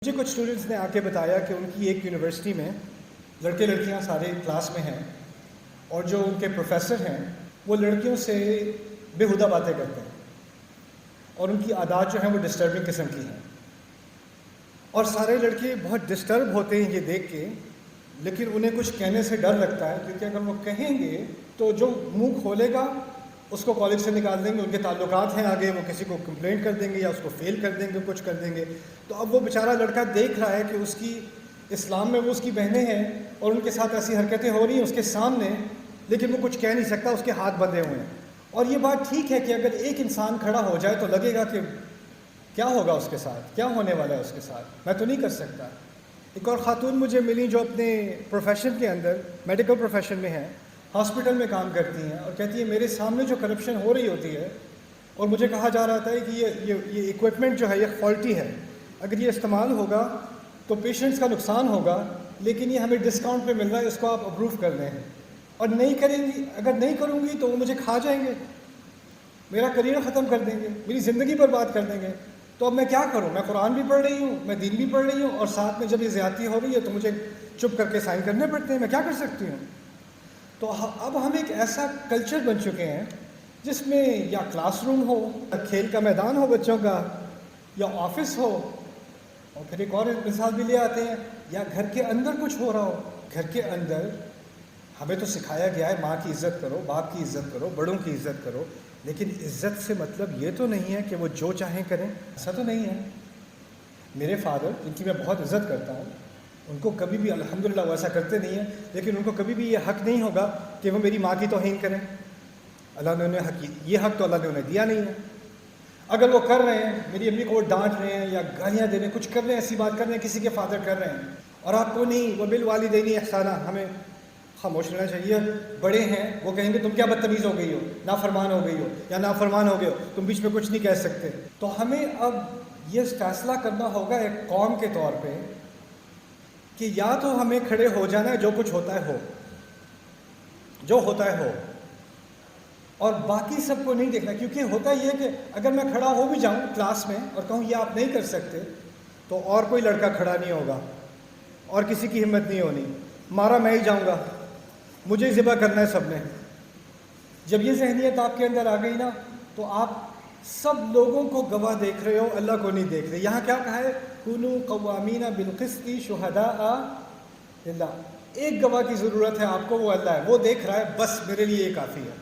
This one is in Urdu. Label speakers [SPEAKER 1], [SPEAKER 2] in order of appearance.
[SPEAKER 1] مجھے کچھ اسٹوڈنٹس نے آ کے بتایا کہ ان کی ایک یونیورسٹی میں لڑکے لڑکیاں سارے کلاس میں ہیں، اور جو ان کے پروفیسر ہیں وہ لڑکیوں سے بےہودہ باتیں کرتے ہیں، اور ان کی عادات جو ہیں وہ ڈسٹربنگ قسم کی ہیں، اور سارے لڑکے بہت ڈسٹرب ہوتے ہیں یہ دیکھ کے، لیکن انہیں کچھ کہنے سے ڈر لگتا ہے کیونکہ اگر وہ کہیں گے تو جو منہ کھولے گا اس کو کالج سے نکال دیں گے، ان کے تعلقات ہیں آگے، وہ کسی کو کمپلینٹ کر دیں گے یا اس کو فیل کر دیں گے، کچھ کر دیں گے۔ تو اب وہ بیچارہ لڑکا دیکھ رہا ہے کہ اس کی اسلام میں وہ اس کی بہنیں ہیں اور ان کے ساتھ ایسی حرکتیں ہو رہی ہیں اس کے سامنے، لیکن وہ کچھ کہہ نہیں سکتا، اس کے ہاتھ بندھے ہوئے ہیں۔ اور یہ بات ٹھیک ہے کہ اگر ایک انسان کھڑا ہو جائے تو لگے گا کہ کیا ہوگا اس کے ساتھ، کیا ہونے والا ہے اس کے ساتھ، میں تو نہیں کر سکتا۔ ایک اور خاتون مجھے ملی جو اپنے پروفیشن کے اندر میڈیکل پروفیشن میں ہیں، ہاسپٹل میں کام کرتی ہیں، اور کہتی ہے میرے سامنے جو کرپشن ہو رہی ہوتی ہے اور مجھے کہا جا رہا ہے کہ یہ اکوپمنٹ جو ہے یہ فالٹی ہے، اگر یہ استعمال ہوگا تو پیشنٹس کا نقصان ہوگا، لیکن یہ ہمیں ڈسکاؤنٹ پہ مل رہا ہے، اس کو آپ اپروو کر لیں، اور نہیں کریں گی، اگر نہیں کروں گی تو وہ مجھے کھا جائیں گے، میرا کریئر ختم کر دیں گے، میری زندگی برباد کر دیں گے۔ تو اب میں کیا کروں؟ میں قرآن بھی پڑھ رہی ہوں، میں دین بھی پڑھ رہی ہوں، اور ساتھ میں جب یہ زیادتی ہو رہی ہے تو مجھے چپ کر کے سائن کرنے پڑتے ہیں، میں کیا کر سکتی ہوں؟ تو اب ہم ایک ایسا کلچر بن چکے ہیں جس میں یا کلاس روم ہو، یا کھیل کا میدان ہو بچوں کا، یا آفس ہو، اور پھر ایک اور مثال بھی لے آتے ہیں، یا گھر کے اندر کچھ ہو رہا ہو۔ گھر کے اندر ہمیں تو سکھایا گیا ہے ماں کی عزت کرو، باپ کی عزت کرو، بڑوں کی عزت کرو، لیکن عزت سے مطلب یہ تو نہیں ہے کہ وہ جو چاہیں کریں، ایسا تو نہیں ہے۔ میرے فادر، جن کی میں بہت عزت کرتا ہوں، ان کو کبھی بھی الحمدللہ وہ ایسا کرتے نہیں ہیں، لیکن ان کو کبھی بھی یہ حق نہیں ہوگا کہ وہ میری ماں کی توہین کریں۔ اللہ نے انہیں حق، یہ حق تو اللہ نے انہیں دیا نہیں ہے۔ اگر وہ کر رہے ہیں، میری امی کو وہ ڈانٹ رہے ہیں یا گالیاں دے رہے ہیں، کچھ کر رہے ہیں، ایسی بات کر رہے ہیں، کسی کے فادر کر رہے ہیں، اور آپ کو نہیں، وہ بالوالدین احسانا، ہمیں خاموش رہنا چاہیے۔ بڑے ہیں وہ کہیں گے تم کیا بدتمیز ہو گئی ہو، نافرمان ہو گئی ہو، یا نافرمان ہو گئے ہو، تم بیچ میں کچھ نہیں کہہ سکتے۔ تو ہمیں اب یہ فیصلہ کرنا ہوگا ایک قوم کے طور پہ کہ یا تو ہمیں کھڑے ہو جانا ہے، جو کچھ ہوتا ہے ہو، جو ہوتا ہے ہو، اور باقی سب کو نہیں دیکھنا، کیونکہ ہوتا یہ کہ اگر میں کھڑا ہو بھی جاؤں کلاس میں اور کہوں یہ آپ نہیں کر سکتے تو اور کوئی لڑکا کھڑا نہیں ہوگا اور کسی کی ہمت نہیں ہونی، مارا میں ہی جاؤں گا، مجھے ذبح کرنا ہے سب نے۔ جب یہ ذہنیت آپ کے اندر آ گئی نا تو آپ سب لوگوں کو گواہ دیکھ رہے ہو، اللہ کو نہیں دیکھ رہے۔ یہاں کیا کہا ہے؟ کونوا قوامین بالقسط شہداء للہ، ایک گواہ کی ضرورت ہے آپ کو، وہ اللہ ہے، وہ دیکھ رہا ہے، بس میرے لیے یہ کافی ہے۔